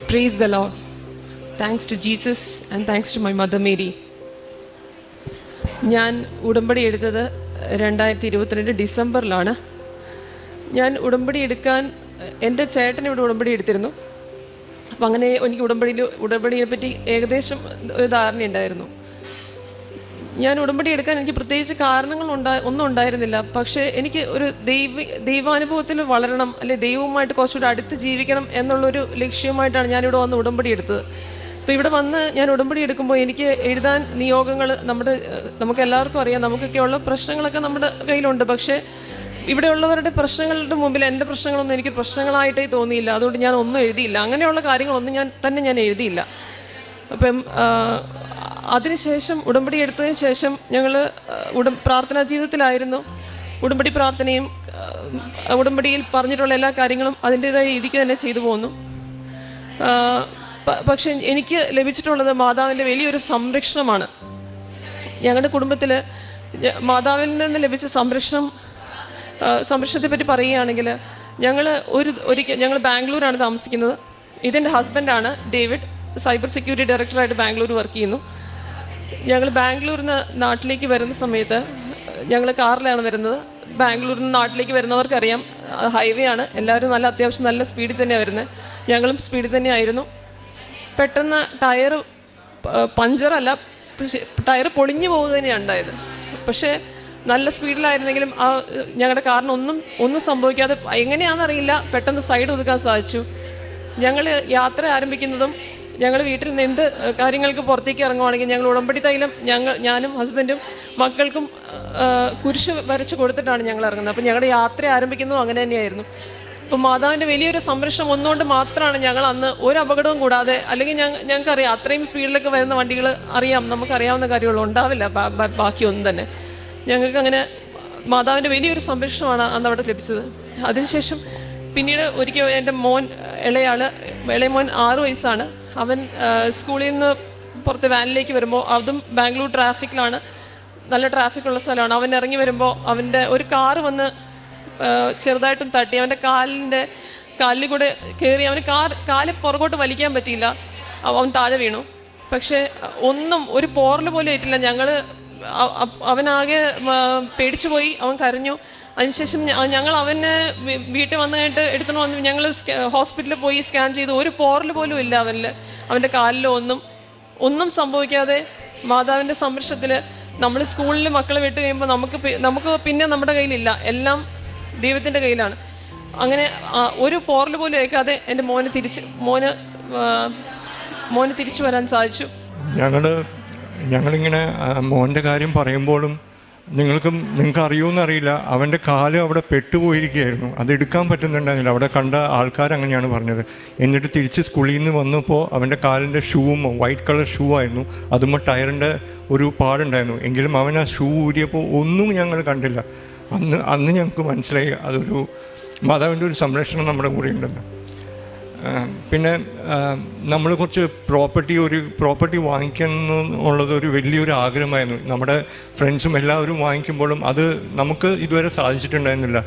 Praise the Lord. Thanks to Jesus and thanks to my mother Mary. ഞാൻ ഉടമ്പടി എടുത്തത് 2022 ഡിസംബറിലാണ്. ഞാൻ ഉടമ്പടി എടുക്കാൻ എൻ്റെ ചേട്ടൻ ഇവിടെ ഉടമ്പടി എടുത്തിരുന്നു. അപ്പം അങ്ങനെ എനിക്ക് ഉടമ്പടിയെ പറ്റി ഏകദേശം ഒരു ധാരണയുണ്ടായിരുന്നു. ഞാൻ ഉടമ്പടി എടുക്കാൻ എനിക്ക് പ്രത്യേകിച്ച് കാരണങ്ങൾ ഒന്നും ഉണ്ടായിരുന്നില്ല. പക്ഷേ എനിക്ക് ഒരു ദൈവാനുഭവത്തിൽ വളരണം, അല്ലെ ദൈവവുമായിട്ട് കുറച്ചുകൂടെ അടുത്ത് ജീവിക്കണം എന്നുള്ളൊരു ലക്ഷ്യമായിട്ടാണ് ഞാനിവിടെ വന്ന് ഉടമ്പടി എടുത്തത്. അപ്പോൾ ഇവിടെ വന്ന് ഞാൻ ഉടമ്പടി എടുക്കുമ്പോൾ എനിക്ക് എഴുതാൻ നിയോഗങ്ങൾ നമുക്ക് എല്ലാവർക്കും അറിയാം, നമുക്കൊക്കെയുള്ള പ്രശ്നങ്ങളൊക്കെ നമ്മുടെ കയ്യിലുണ്ട്. പക്ഷേ ഇവിടെയുള്ളവരുടെ പ്രശ്നങ്ങളുടെ മുമ്പിൽ എൻ്റെ പ്രശ്നങ്ങളൊന്നും എനിക്ക് പ്രശ്നങ്ങളായിട്ടേ തോന്നിയില്ല. അതുകൊണ്ട് ഞാൻ ഒന്നും എഴുതിയില്ല. അങ്ങനെയുള്ള കാര്യങ്ങളൊന്നും ഞാൻ എഴുതിയില്ല. അപ്പം അതിനുശേഷം ഉടമ്പടി എടുത്തതിന് ശേഷം ഞങ്ങൾ പ്രാർത്ഥനാ ജീവിതത്തിലായിരുന്നു. ഉടമ്പടി പ്രാർത്ഥനയും ഉടമ്പടിയിൽ പറഞ്ഞിട്ടുള്ള എല്ലാ കാര്യങ്ങളും അതിൻ്റേതായ രീതിക്ക് തന്നെ ചെയ്തു പോന്നു. പക്ഷെ എനിക്ക് ലഭിച്ചിട്ടുള്ളത് മാതാവിൻ്റെ വലിയൊരു സംരക്ഷണമാണ്. ഞങ്ങളുടെ കുടുംബത്തിൽ മാതാവിൽ നിന്ന് ലഭിച്ച സംരക്ഷണത്തെ പറ്റി പറയുകയാണെങ്കിൽ ഞങ്ങൾ ബാംഗ്ലൂരാണ് താമസിക്കുന്നത്. ഇതെൻ്റെ ഹസ്ബൻഡാണ് ഡേവിഡ്, സൈബർ സെക്യൂരിറ്റി ഡയറക്ടറായിട്ട് ബാംഗ്ലൂർ വർക്ക് ചെയ്യുന്നു. ഞങ്ങൾ ബാംഗ്ലൂരിൽ നിന്ന് നാട്ടിലേക്ക് വരുന്ന സമയത്ത് ഞങ്ങൾ കാറിലാണ് വരുന്നത്. ബാംഗ്ലൂരിൽ നിന്ന് നാട്ടിലേക്ക് വരുന്നവർക്കറിയാം, ഹൈവേ ആണ്. എല്ലാവരും അത്യാവശ്യം നല്ല സ്പീഡിൽ തന്നെയാണ് വരുന്നത്. ഞങ്ങളും സ്പീഡിൽ തന്നെയായിരുന്നു. പെട്ടെന്ന് ടയർ പഞ്ചറല്ല, ടയർ പൊളിഞ്ഞു പോകുക തന്നെയാണ് ഉണ്ടായത്. പക്ഷേ നല്ല സ്പീഡിലായിരുന്നെങ്കിലും ഞങ്ങളുടെ കാറിന് ഒന്നും സംഭവിക്കാതെ എങ്ങനെയാണെന്നറിയില്ല പെട്ടെന്ന് സൈഡ് ഒതുക്കാൻ സാധിച്ചു. ഞങ്ങൾ യാത്ര ആരംഭിക്കുന്നതും ഞങ്ങൾ വീട്ടിൽ നിന്ന് എന്ത് കാര്യങ്ങൾക്ക് പുറത്തേക്ക് ഇറങ്ങുവാണെങ്കിൽ ഞങ്ങൾ ഉടമ്പടി തൈലം ഞാനും ഹസ്ബൻഡും മക്കൾക്കും കുരിശ് വരച്ച് കൊടുത്തിട്ടാണ് ഞങ്ങൾ ഇറങ്ങുന്നത്. അപ്പം ഞങ്ങളുടെ യാത്ര ആരംഭിക്കുന്നതും അങ്ങനെ തന്നെയായിരുന്നു. അപ്പോൾ മാതാവിൻ്റെ വലിയൊരു സംരക്ഷണം ഒന്നുകൊണ്ട് മാത്രമാണ് ഞങ്ങൾ അന്ന് ഒരു അപകടവും കൂടാതെ, അല്ലെങ്കിൽ ഞങ്ങൾക്കറിയാം അത്രയും സ്പീഡിലൊക്കെ വരുന്ന വണ്ടികൾ അറിയാം, നമുക്കറിയാവുന്ന കാര്യങ്ങൾ ഉണ്ടാവില്ല ബാക്കിയൊന്നും തന്നെ. ഞങ്ങൾക്ക് അങ്ങനെ മാതാവിൻ്റെ വലിയൊരു സംരക്ഷണമാണ് അന്ന് അവിടെ ലഭിച്ചത്. അതിനുശേഷം പിന്നീട് ഒരിക്കൽ എൻ്റെ ഇളയ മോൻ 6 വയസ്സാണ്. അവൻ സ്കൂളിൽ നിന്ന് പുറത്ത് വാനിലേക്ക് വരുമ്പോൾ, അതും ബാംഗ്ലൂർ ട്രാഫിക്കിലാണ്, നല്ല ട്രാഫിക്കുള്ള സ്ഥലമാണ്. അവൻ ഇറങ്ങി വരുമ്പോൾ അവൻ്റെ ഒരു കാറ് വന്ന് ചെറുതായിട്ടും തട്ടി അവൻ്റെ കാലിൽ കൂടെ കയറി. അവന് കാല് പുറകോട്ട് വലിക്കാൻ പറ്റിയില്ല, അവൻ താഴെ വീണു. പക്ഷേ ഒരു പോറൽ പോലും ഏറ്റില്ല. അവനാകെ പേടിച്ചു പോയി, അവൻ കരഞ്ഞു. അതിനുശേഷം ഞങ്ങൾ അവനെ വീട്ടിൽ വന്നു കഴിഞ്ഞിട്ട് എടുത്തുകൊണ്ട് വന്ന് ഞങ്ങൾ ഹോസ്പിറ്റലിൽ പോയി സ്കാൻ ചെയ്തു. ഒരു പോറൽ പോലും ഇല്ല അവൻ്റെ കാലിലോ ഒന്നും സംഭവിക്കാതെ മാതാവിൻ്റെ സംരക്ഷണത്തിൽ നമ്മൾ സ്കൂളിൽ മക്കളെ വിട്ട് കഴിയുമ്പോൾ നമുക്ക് പിന്നെ നമ്മുടെ കയ്യിലില്ല, എല്ലാം ദൈവത്തിൻ്റെ കയ്യിലാണ്. അങ്ങനെ ഒരു പോറൽ പോലും ഏൽക്കാതെ എൻ്റെ മോന് തിരിച്ചു വരാൻ സാധിച്ചു. ഞങ്ങളിങ്ങനെ മോൻ്റെ കാര്യം പറയുമ്പോഴും നിങ്ങൾക്ക് അറിയുമെന്നറിയില്ല, അവൻ്റെ കാല് അവിടെ പെട്ടുപോയിരിക്കുകയായിരുന്നു. അതെടുക്കാൻ പറ്റുന്നുണ്ടായിരുന്നില്ല. അവിടെ കണ്ട ആൾക്കാർ അങ്ങനെയാണ് പറഞ്ഞത്. എന്നിട്ട് തിരിച്ച് സ്കൂളിൽ നിന്ന് വന്നപ്പോൾ അവൻ്റെ കാലിൻ്റെ ഷൂവും വൈറ്റ് കളർ ഷൂ ആയിരുന്നു, അതുമ്പോൾ ടയറിൻ്റെ ഒരു പാടുണ്ടായിരുന്നു. എങ്കിലും അവൻ ആ ഷൂ ഊരിയപ്പോൾ ഒന്നും ഞങ്ങൾ കണ്ടില്ല. അന്ന് ഞങ്ങൾക്ക് മനസ്സിലായി അതൊരു മാതാവിൻ്റെ ഒരു സംരക്ഷണം നമ്മുടെ കൂടെ ഉണ്ടെന്ന്. പിന്നെ നമ്മൾ കുറച്ച് പ്രോപ്പർട്ടി വാങ്ങിക്കാനുള്ളത് ഒരു വലിയൊരു ആഗ്രഹമായിരുന്നു. നമ്മുടെ ഫ്രണ്ട്സും എല്ലാവരും വാങ്ങിക്കുമ്പോഴും അത് നമുക്ക് ഇതുവരെ സാധിച്ചിട്ടുണ്ടായിരുന്നില്ല.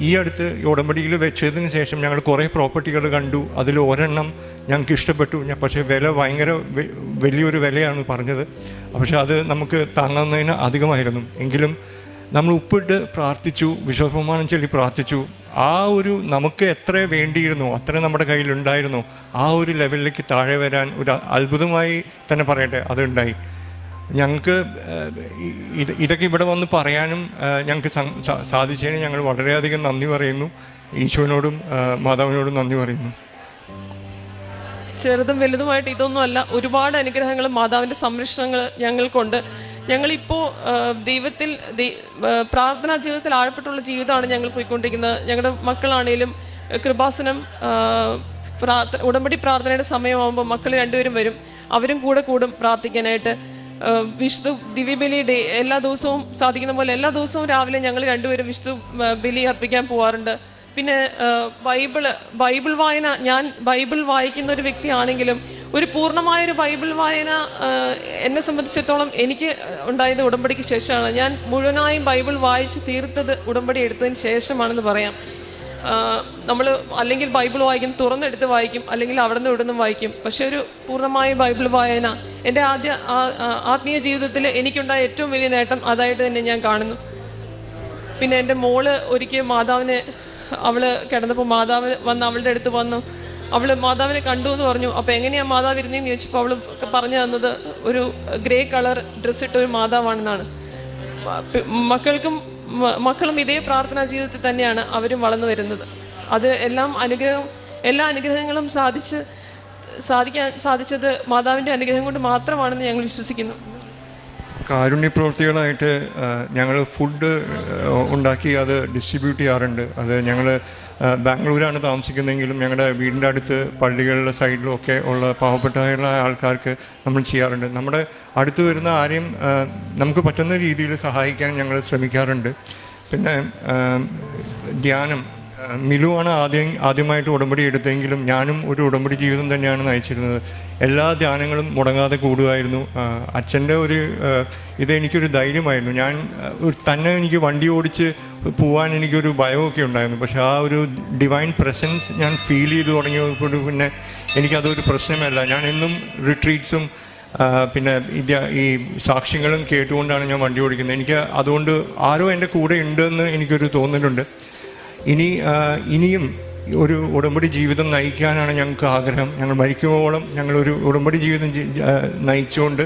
ഈ അടുത്ത് ഉടമ്പടിയിൽ വെച്ചതിന് ശേഷം ഞങ്ങൾ കുറേ പ്രോപ്പർട്ടികൾ കണ്ടു. അതിൽ ഒരെണ്ണം ഞങ്ങൾക്ക് ഇഷ്ടപ്പെട്ടു. പക്ഷേ വലിയൊരു വിലയാണ് പറഞ്ഞത്. പക്ഷേ അത് നമുക്ക് താങ്ങുന്നതിന് അധികമായിരുന്നു. എങ്കിലും നമ്മൾ ഉപ്പിട്ട് പ്രാർത്ഥിച്ചു, വിശ്വാസപ്രമാണം ചൊല്ലി പ്രാർത്ഥിച്ചു. നമുക്ക് എത്ര വേണ്ടിയിരുന്നോ അത്ര നമ്മുടെ കയ്യിലുണ്ടായിരുന്നോ ആ ഒരു ലെവലിലേക്ക് താഴെ വരാൻ ഒരു അത്ഭുതമായി തന്നെ പറയട്ടെ അതുണ്ടായി. ഞങ്ങൾക്ക് ഇതൊക്കെ ഇവിടെ വന്ന് പറയാനും ഞങ്ങൾക്ക് സാധിച്ചതിന് ഞങ്ങൾ വളരെയധികം നന്ദി പറയുന്നു. ഈശോനോടും മാതാവിനോടും നന്ദി പറയുന്നു. ചെറുതും വലുതുമായിട്ട് ഇതൊന്നുമല്ല, ഒരുപാട് അനുഗ്രഹങ്ങൾ മാതാവിൻ്റെ സംരക്ഷണങ്ങൾ ഞങ്ങൾക്കുണ്ട്. ഞങ്ങളിപ്പോൾ ദൈവത്തിൽ പ്രാർത്ഥനാ ജീവിതത്തിൽ ആഴപ്പെട്ടുള്ള ജീവിതമാണ് ഞങ്ങൾ പോയിക്കൊണ്ടിരിക്കുന്നത്. ഞങ്ങളുടെ മക്കളാണേലും കൃപാസനം ഉടമ്പടി പ്രാർത്ഥനയുടെ സമയമാകുമ്പോൾ മക്കൾ 2 പേരും വരും. അവരും കൂടും പ്രാർത്ഥിക്കാനായിട്ട്. വിശുദ്ധ ദിവ്യബലി എല്ലാ ദിവസവും സാധിക്കുന്ന പോലെ എല്ലാ ദിവസവും രാവിലെ ഞങ്ങൾ 2 പേരും വിശുദ്ധ ബലി അർപ്പിക്കാൻ പോകാറുണ്ട്. പിന്നെ ബൈബിൾ വായന, ഞാൻ ബൈബിൾ വായിക്കുന്ന ഒരു വ്യക്തിയാണെങ്കിലും ഒരു പൂർണ്ണമായൊരു ബൈബിൾ വായന എന്നെ സംബന്ധിച്ചിടത്തോളം എനിക്ക് ഉണ്ടായത് ഉടമ്പടിക്ക് ശേഷമാണ്. ഞാൻ മുഴുവനായും ബൈബിൾ വായിച്ച് തീർത്തത് ഉടമ്പടി എടുത്തതിന് ശേഷമാണെന്ന് പറയാം. നമ്മൾ അല്ലെങ്കിൽ ബൈബിൾ വായിക്കും, തുറന്നെടുത്ത് വായിക്കും, അല്ലെങ്കിൽ അവിടെ നിന്ന് ഇവിടെ നിന്നും വായിക്കും. പക്ഷെ ഒരു പൂർണ്ണമായ ബൈബിൾ വായന എൻ്റെ ആത്മീയ ജീവിതത്തിൽ എനിക്കുണ്ടായ ഏറ്റവും വലിയ നേട്ടം അതായിട്ട് തന്നെ ഞാൻ കാണുന്നു. പിന്നെ എൻ്റെ മോള് ഒരിക്കൽ മാതാവിനെ, അവൾ കിടന്നപ്പോൾ മാതാവ് വന്ന് അവളുടെ അടുത്ത് വന്നു. അവൾ മാതാവിനെ കണ്ടു എന്ന് പറഞ്ഞു. അപ്പോൾ എങ്ങനെയാണ് മാതാവ് ഇരുന്നതെന്ന് ചോദിച്ചപ്പോൾ അവൾ പറഞ്ഞു തന്നത് ഒരു ഗ്രേ കളർ ഡ്രസ്സ് ഇട്ട ഒരു മാതാവാണെന്നാണ്. മക്കളും ഇതേ പ്രാർത്ഥനാ ജീവിതത്തിൽ തന്നെയാണ് അവരും വളർന്നു വരുന്നത്. അത് എല്ലാ അനുഗ്രഹങ്ങളും സാധിച്ചത് മാതാവിൻ്റെ അനുഗ്രഹം കൊണ്ട് മാത്രമാണെന്ന് ഞങ്ങൾ വിശ്വസിക്കുന്നു. കാരുണ്യ പ്രവൃത്തികളായിട്ട് ഞങ്ങൾ ഫുഡ് ഉണ്ടാക്കി അത് ഡിസ്ട്രിബ്യൂട്ട് ചെയ്യാറുണ്ട്. അത് ഞങ്ങൾ ബാംഗ്ലൂരാണ് താമസിക്കുന്നതെങ്കിലും ഞങ്ങളുടെ വീടിൻ്റെ അടുത്ത് പള്ളികളുടെ സൈഡിലും ഒക്കെ ഉള്ള പാവപ്പെട്ടതായുള്ള ആൾക്കാർക്ക് നമ്മൾ ചെയ്യാറുണ്ട്. നമ്മുടെ അടുത്ത് വരുന്ന ആരെയും നമുക്ക് പറ്റുന്ന രീതിയിൽ സഹായിക്കാൻ ഞങ്ങൾ ശ്രമിക്കാറുണ്ട്. പിന്നെ ധ്യാനം, മിലുവാണ് ആദ്യമായിട്ട് ഉടമ്പടി എടുത്തെങ്കിലും ഞാനും ഒരു ഉടമ്പടി ജീവിതം തന്നെയാണ് നയിച്ചിരുന്നത്. എല്ലാ ധ്യാനങ്ങളും മുടങ്ങാതെ കൂടുമായിരുന്നു. അച്ഛൻ്റെ ഇതെനിക്കൊരു ധൈര്യമായിരുന്നു. ഞാൻ തന്നെ എനിക്ക് വണ്ടി ഓടിച്ച് പോകാൻ എനിക്കൊരു ഭയമൊക്കെ ഉണ്ടായിരുന്നു. പക്ഷെ ആ ഒരു ഡിവൈൻ പ്രസൻസ് ഞാൻ ഫീൽ ചെയ്ത് തുടങ്ങിയപ്പോൾ പിന്നെ എനിക്കതൊരു പ്രശ്നമല്ല. ഞാൻ എന്നും റിട്രീറ്റ്സും പിന്നെ ഈ സാക്ഷ്യങ്ങളും കേട്ടുകൊണ്ടാണ് ഞാൻ വണ്ടി ഓടിക്കുന്നത്. എനിക്ക് അതുകൊണ്ട് ആരോ എൻ്റെ കൂടെ ഉണ്ടെന്ന് എനിക്കൊരു തോന്നലുണ്ട്. ഇനിയും ഒരു ഉടമ്പടി ജീവിതം നയിക്കാനാണ് ഞങ്ങൾക്ക് ആഗ്രഹം. ഞങ്ങൾ മരിക്കുമ്പോഴും ഞങ്ങളൊരു ഉടമ്പടി ജീവിതം നയിച്ചുകൊണ്ട്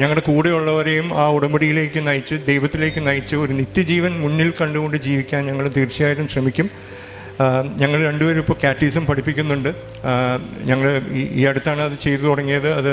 ഞങ്ങളുടെ കൂടെയുള്ളവരെയും ആ ഉടമ്പടിയിലേക്ക് നയിച്ച് ദൈവത്തിലേക്ക് നയിച്ച് ഒരു നിത്യജീവൻ മുന്നിൽ കണ്ടുകൊണ്ട് ജീവിക്കാൻ ഞങ്ങൾ തീർച്ചയായിട്ടും ശ്രമിക്കും. ഞങ്ങൾ രണ്ടുപേരും ഇപ്പോൾ കാറ്റീസം പഠിപ്പിക്കുന്നുണ്ട്. ഞങ്ങൾ ഈ അടുത്താണ് അത് ചെയ്തു തുടങ്ങിയത്. അത്